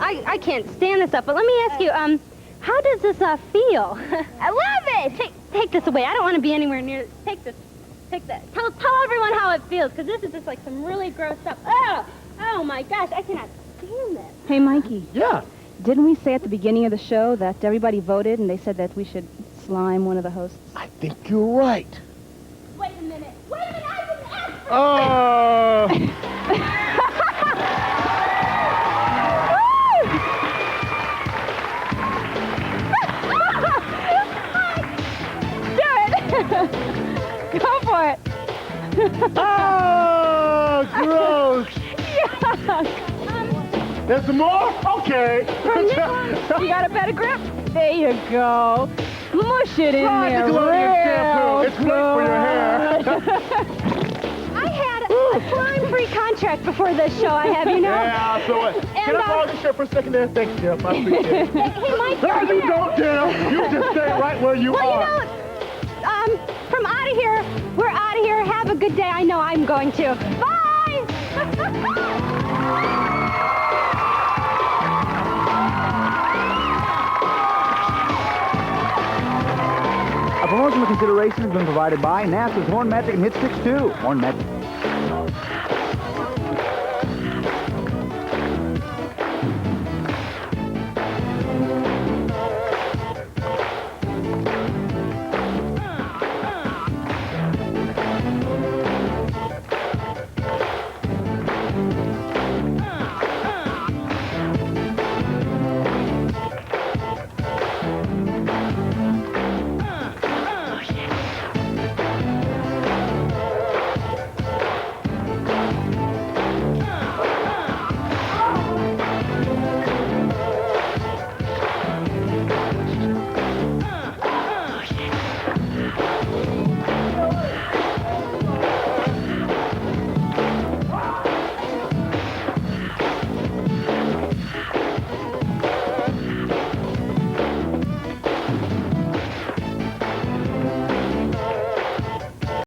I can't stand this stuff, but let me ask you, how does this feel? I love it! Take this away. I don't want to be anywhere near. Take this. Take that. Tell everyone how it feels, because this is just like some really gross stuff. Oh my gosh, I cannot stand this. Hey, Mikey. Yeah. Didn't we say at the beginning of the show that everybody voted and they said that we should slime one of the hosts? I think you're right. Wait a minute, I didn't ask. Oh. Go for it. Oh, gross. Yuck. There's some more? Okay. You got a better grip? There you go. Mush it in Try there Nickelodeon shampoo. It's great for your hair. I had a slime-free contract before this show, I have, you know. Yeah, so can I borrow your shirt for a second there? Thanks, Jeff. I appreciate it. Hey, Mike. No, you don't, Jeff. You just stay right where you are. Well, you know, from Outta Here, we're out of here. Have a good day. I know I'm going to. Bye! A promotional consideration has been provided by NASA's Horn Magic and Hit 6-2. Horn Magic